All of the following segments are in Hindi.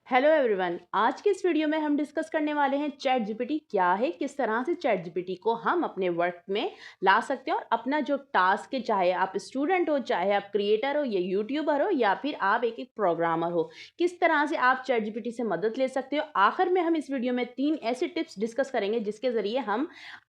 Hello everyone. आज के इस वीडियो में हम डिस्कस करने वाले हैं चैट जीपीटी क्या है, किस तरह से चैट जीपीटी को हम अपने वर्क में ला सकते हैं और अपना जो टास्क है, चाहे आप स्टूडेंट हो, चाहे आप क्रिएटर हो या यूट्यूबर हो या फिर आप एक प्रोग्रामर हो, किस तरह से आप चैट जीपीटी से मदद ले सकते हो। आखिर में हम इस वीडियो में 3 ऐसे टिप्स डिस्कस करेंगे जिसके ज़रिए हम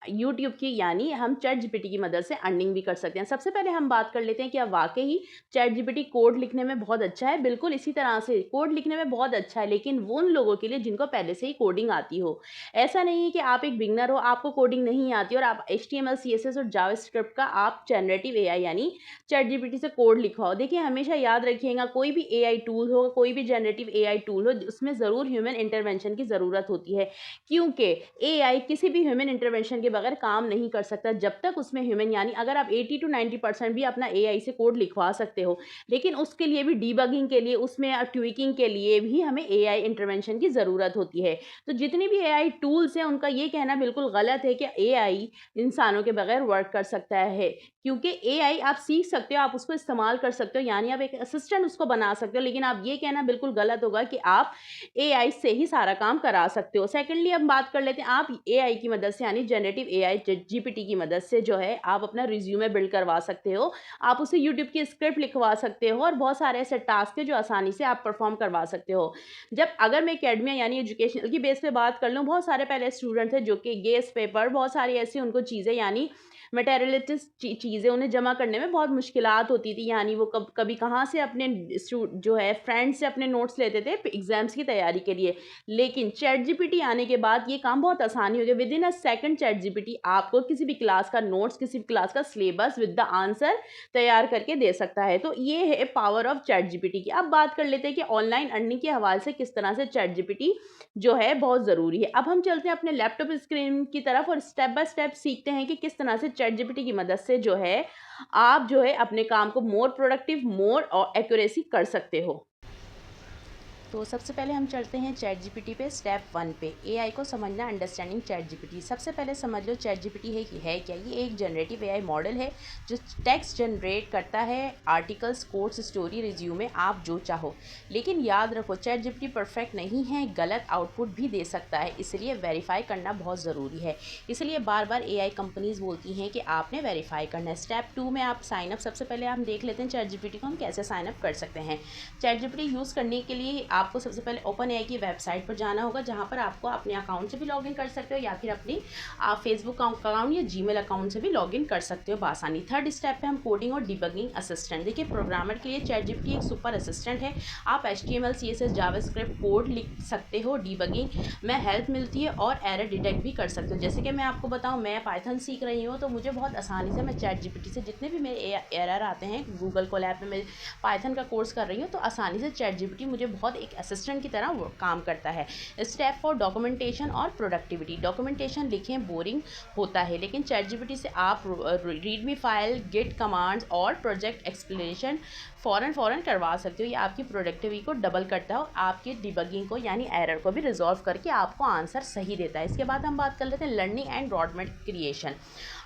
यूट्यूब की यानी हम चैट जीपीटी की मदद से अर्निंग भी कर सकते हैं। सबसे पहले हम बात कर लेते हैं, क्या वाकई ही चैट जीपीटी कोड लिखने में बहुत अच्छा है? बिल्कुल इसी तरह से कोड लिखने में बहुत अच्छा है, लेकिन वो उन लोगों के लिए जिनको पहले से ही कोडिंग आती हो। ऐसा नहीं है कि आप एक बिगिनर हो, आपको कोडिंग नहीं आती और आप एचटीएमएल, सीएसएस और जावास्क्रिप्ट का आप जनरेटिव एआई यानी चैट जीपीटी से कोड लिखवाओ। देखिए, हमेशा याद रखिएगा, कोई भी एआई टूल हो, कोई भी जनरेटिव एआई टूल हो, उसमें ज़रूर ह्यूमन इंटरवेंशन की ज़रूरत होती है, क्योंकि एआई किसी भी ह्यूमन इंटरवेंशन के बगैर काम नहीं कर सकता। जब तक उसमें ह्यूमन यानी अगर आप 80 to 90% भी अपना एआई से कोड लिखवा सकते हो, लेकिन उसके लिए भी डीबगिंग के लिए, उसमें ट्वीकिंग के लिए भी हमें एआई इंटरवेंशन की ज़रूरत होती है। तो जितनी भी एआई टूल्स हैं, उनका ये कहना बिल्कुल गलत है कि एआई इंसानों के बगैर वर्क कर सकता है, क्योंकि एआई आप सीख सकते हो, आप उसको इस्तेमाल कर सकते हो, यानी आप एक असिस्टेंट उसको बना सकते हो, लेकिन आप ये कहना बिल्कुल गलत होगा कि आप एआई से ही सारा काम करा सकते हो। सेकेंडली हम बात कर लेते हैं, आप एआई की मदद से यानी जनरेटिव एआई जीपीटी की मदद से जो है आप अपना रिज्यूमे बिल्ड करवा सकते हो, आप उसे यूट्यूब की स्क्रिप्ट लिखवा सकते हो और बहुत सारे ऐसे टास्क है जो आसानी से आप परफॉर्म करवा सकते हो। जब अगर मैं एकेडमिया यानी एजुकेशनल की बेस पे बात कर लूँ, बहुत सारे पहले स्टूडेंट थे जो कि गेस पेपर, बहुत सारी ऐसी उनको चीज़ें यानी मटेरियलिस्टिक चीज़ें उन्हें जमा करने में बहुत मुश्किलात होती थी, यानी वो कभी कहाँ से अपने जो है फ्रेंड से अपने नोट्स लेते थे एग्जाम्स की तैयारी के लिए। लेकिन चैट जीपीटी आने के बाद ये काम बहुत आसानी हो गया। With in a second chat GPT आपको किसी भी क्लास का नोट्स, किसी भी क्लास का सिलेबस विद द आंसर तैयार करके दे सकता है। तो ये है पावर ऑफ चैट जीपीटी की। अब बात कर लेते हैं कि ऑनलाइन अर्निंग के हवाले से किस तरह से चैट जीपीटी जो है बहुत ज़रूरी है। अब हम चलते हैं अपने लैपटॉप स्क्रीन की तरफ और स्टेप बाय स्टेप सीखते हैं कि किस तरह से चैट जीपीटी की मदद से जो है आप जो है अपने काम को मोर प्रोडक्टिव, मोर और एक्यूरेसी कर सकते हो। तो सबसे पहले हम चलते हैं चैट जीपीटी पे स्टेप 1 पे, एआई को समझना, अंडरस्टैंडिंग चैट जीपीटी। सबसे पहले समझ लो चैट जीपीटी है क्या। ये एक जनरेटिव एआई मॉडल है जो टेक्स्ट जनरेट करता है, आर्टिकल्स, कोट्स, स्टोरी, रिज्यूमे, आप जो चाहो। लेकिन याद रखो चैट जीपीटी परफेक्ट नहीं है, गलत आउटपुट भी दे सकता है, इसलिए वेरीफाई करना बहुत ज़रूरी है। इसलिए बार बार एआई कंपनीज़ बोलती हैं कि आपने वेरीफाई करना है। स्टेप 2 में आप साइनअप, सबसे पहले हम देख लेते हैं चैट जीपीटी को हम कैसे साइनअप कर सकते हैं। चैट जीपीटी यूज़ करने के लिए आपको सबसे पहले ओपन एआई की वेबसाइट पर जाना होगा, जहाँ पर आपको अपने अकाउंट से भी लॉगिन कर सकते हो या फिर अपनी आप फेसबुक अकाउंट या जीमेल अकाउंट से भी लॉगिन कर सकते हो बआसानी। थर्ड स्टेप पे हम कोडिंग और डिबगिंग असिस्टेंट। देखिए, प्रोग्रामर के लिए चैट जीपीटी एक सुपर असिस्टेंट है। आप HTML, CSS, जावास्क्रिप्ट कोड लिख सकते हो, डिबगिंग में हेल्प मिलती है और एरर डिटेक्ट भी कर सकते हो। जैसे कि मैं आपको बताऊँ, मैं पाइथन सीख रही हूँ, तो मुझे बहुत आसानी से मैं चैट जीपीटी से जितने भी मेरे एरर आते हैं, गूगल कोलैब में मैं पाइथन का कोर्स कर रही हूँ, तो आसानी से चैट जीपीटी मुझे बहुत एक असिस्टेंट की तरह वो काम करता है। स्टेप 4 डॉक्यूमेंटेशन और प्रोडक्टिविटी। डॉक्यूमेंटेशन लिखें बोरिंग होता है, लेकिन चैट जीपीटी से आप रीडमी फाइल, गिट कमांड्स और प्रोजेक्ट एक्सप्लेनेशन फ़ौरन करवा सकते हो। ये आपकी प्रोडक्टिविटी को डबल करता है और आपकी डिबगिंग को यानी एरर को भी रिजॉल्व करके आपको आंसर सही देता है। इसके बाद हम बात कर लेते हैं लर्निंग एंड रोडमैप क्रिएशन।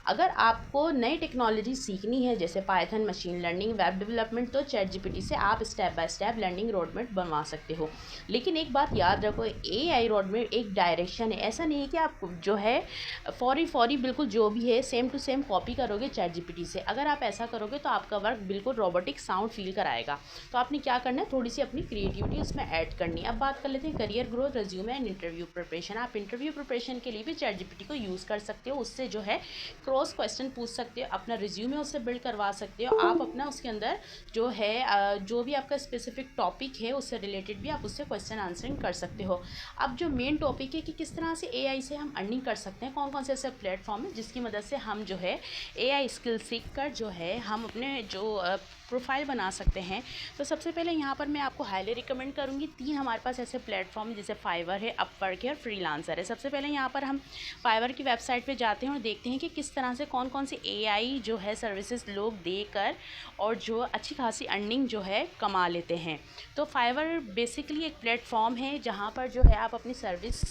अगर आपको नई टेक्नोलॉजी सीखनी है जैसे Python, machine learning, web development, तो चैट जीपीटी से आप step by step learning roadmap बनवा सकते हो। लेकिन एक बात याद रखो, एआई रोडमैप एक डायरेक्शन है, ऐसा नहीं है कि आप जो है फौरी बिल्कुल जो भी है सेम टू सेम कॉपी करोगे चैट जीपीटी से। अगर आप ऐसा करोगे तो आपका वर्क बिल्कुल रोबोटिक साउंड फील कराएगा। तो आपने क्या करना है, थोड़ी सी अपनी क्रिएटिविटी उसमें ऐड करनी है। अब बात कर लेते हैं career growth, resume and interview preparation. आप इंटरव्यू प्रिपरेशन के लिए भी चैट जीपीटी को यूज़ कर सकते हो, उससे जो है क्रॉस क्वेश्चन पूछ सकते हो, अपना रिज्यूमे उससे बिल्ड करवा सकते हो। आप अपना उसके अंदर जो है जो भी आपका स्पेसिफिक टॉपिक है उससे रिलेटेड भी आप उससे क्वेश्चन आंसरिंग कर सकते हो। अब जो मेन टॉपिक है कि किस तरह से एआई से हम अर्निंग कर सकते हैं, कौन कौन से ऐसे प्लेटफॉर्म है जिसकी मदद से हम जो है एआई स्किल सीख कर जो है हम अपने जो प्रोफाइल बना सकते हैं। तो सबसे पहले यहाँ पर मैं आपको हाईली रिकमेंड करूँगी 3 हमारे पास ऐसे प्लेटफॉर्म जैसे फाइवर है, अपवर्क है और फ्रीलांसर है। सबसे पहले यहाँ पर हम फाइवर की वेबसाइट पे जाते हैं और देखते हैं कि किस तरह से कौन कौन सी एआई जो है सर्विसेज लोग देकर और जो अच्छी खासी अर्निंग जो है कमा लेते हैं। तो फाइवर बेसिकली एक प्लेटफॉर्म है जहाँ पर जो है आप अपनी सर्विस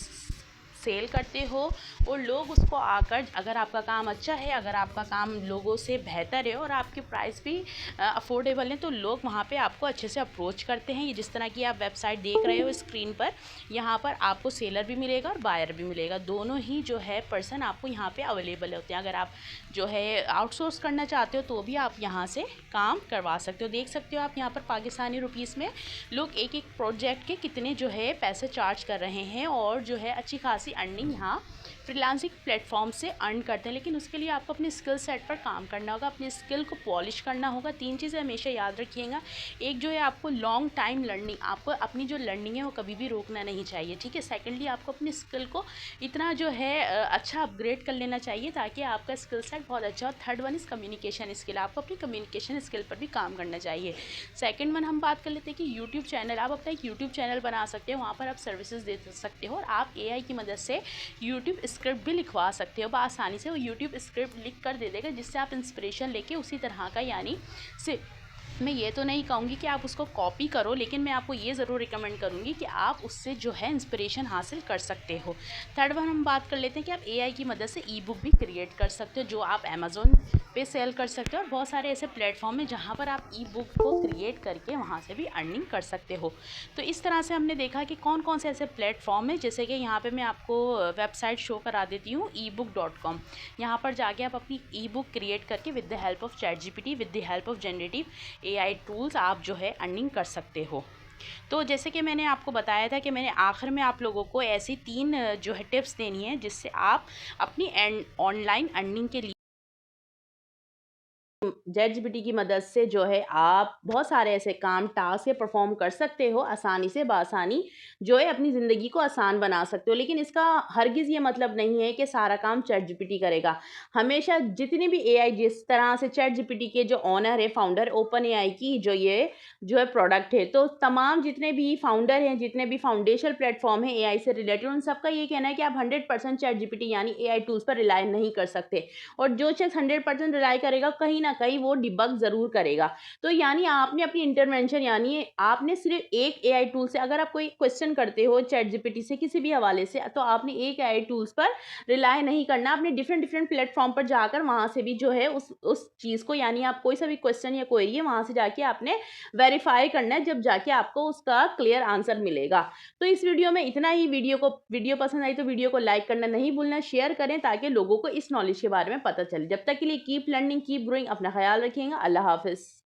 सेल करते हो और लोग उसको आकर, अगर आपका काम अच्छा है, अगर आपका काम लोगों से बेहतर है और आपके प्राइस भी अफोर्डेबल हैं, तो लोग वहाँ पे आपको अच्छे से अप्रोच करते हैं। ये जिस तरह की आप वेबसाइट देख रहे हो स्क्रीन पर, यहाँ पर आपको सेलर भी मिलेगा और बायर भी मिलेगा, दोनों ही जो है पर्सन आपको यहाँ पे अवेलेबल होते हैं। अगर आप जो है आउटसोर्स करना चाहते हो तो भी आप यहाँ से काम करवा सकते हो। देख सकते हो आप यहाँ पर पाकिस्तानी रुपीस में लोग एक एक प्रोजेक्ट के कितने जो है पैसे चार्ज कर रहे हैं और जो है अच्छी खासी अर्निंग यहाँ फ्रीलांसिंग प्लेटफॉर्म से अर्न करते हैं। लेकिन उसके लिए आपको अपने स्किल सेट पर काम करना होगा, अपने स्किल को पॉलिश करना होगा। 3 चीज़ें हमेशा याद रखिएगा। एक जो है आपको लॉन्ग टाइम लर्निंग, आपको अपनी जो लर्निंग है वो कभी भी रोकना नहीं चाहिए, ठीक है। सेकेंडली आपको अपने स्किल को इतना जो है अच्छा अपग्रेड कर लेना चाहिए ताकि आपका स्किल सेट बहुत अच्छा हो। Third one is communication skill, आपको अपनी कम्युनिकेशन स्किल पर भी काम करना चाहिए। सेकेंड वन हम बात कर लेते हैं कि यूट्यूब चैनल, आप अपना एक यूट्यूब चैनल बना सकते हो, वहाँ पर आप सर्विसेज दे सकते हो और आप AI की मदद से यूट्यूब स्क्रिप्ट भी लिखवा सकते हो आसानी से। वो यूट्यूब स्क्रिप्ट लिख कर दे देगा, जिससे आप इंस्पिरेशन लेके उसी तरह का, यानी से मैं ये तो नहीं कहूँगी कि आप उसको कॉपी करो, लेकिन मैं आपको ये ज़रूर रिकमेंड करूँगी कि आप उससे जो है इंस्पिरेशन हासिल कर सकते हो। थर्ड वन हम बात कर लेते हैं कि आप AI की मदद से ई बुक भी क्रिएट कर सकते हो, जो आप अमेज़ोन पे सेल कर सकते हो। और बहुत सारे ऐसे प्लेटफॉर्म हैं जहाँ पर आप ई बुक को क्रिएट करके वहाँ से भी अर्निंग कर सकते हो। तो इस तरह से हमने देखा कि कौन कौन से ऐसे प्लेटफॉर्म हैं, जैसे कि यहाँ पे मैं आपको वेबसाइट शो करा देती हूँ ebook.com। यहाँ पर जाके आप अपनी ई बुक क्रिएट करके with the help of ChatGPT, with the help of generative AI tools आप जो है अर्निंग कर सकते हो। तो जैसे कि मैंने आपको बताया था कि मैंने आखिर में आप लोगों को ऐसी 3 जो है टिप्स देनी है, जिससे आप अपनी ऑनलाइन अर्निंग के लिए ChatGPT की मदद से जो है आप बहुत सारे ऐसे काम, टास्क या परफॉर्म कर सकते हो आसानी से, बआसानी जो है अपनी ज़िंदगी को आसान बना सकते हो। लेकिन इसका हरगिज़ ये मतलब नहीं है कि सारा काम ChatGPT करेगा। हमेशा जितनी भी AI, जिस तरह से ChatGPT के जो ओनर है, फाउंडर, OpenAI की जो है प्रोडक्ट है, तो तमाम जितने भी फाउंडर हैं, जितने भी फाउंडेशनल प्लेटफॉर्म हैं AI से रिलेटेड, उन सबका ये कहना है कि आप 100% ChatGPT यानी AI टूल्स पर रिलाई नहीं कर सकते। और जो शख्स 100% रिलाई करेगा, कहीं ना कहीं वो डिबग ज़रूर करेगा। तो यानी आपने अपनी इंटरवेंशन, यानी आपने सिर्फ एक AI टूल से, अगर आप कोई क्वेश्चन करते हो ChatGPT से किसी भी हवाले से, तो आपने एक AI टूल्स पर रिलाई नहीं करना। आपने डिफरेंट प्लेटफॉर्म पर जाकर वहाँ से भी जो है उस चीज़ को, यानी आप कोई सा भी क्वेश्चन या क्वेरी है, वहाँ से जाके आपने वेरीफाई करना है, जब जाके आपको उसका क्लियर आंसर मिलेगा। तो इस वीडियो में इतना ही। वीडियो पसंद आई तो वीडियो को लाइक करना नहीं भूलना, शेयर करें ताकि लोगों को इस नॉलेज के बारे में पता चले। जब तक के लिए कीप लर्निंग, कीप ग्रोइंग, अपना ख्याल रखिएगा। अल्लाह हाफिज़।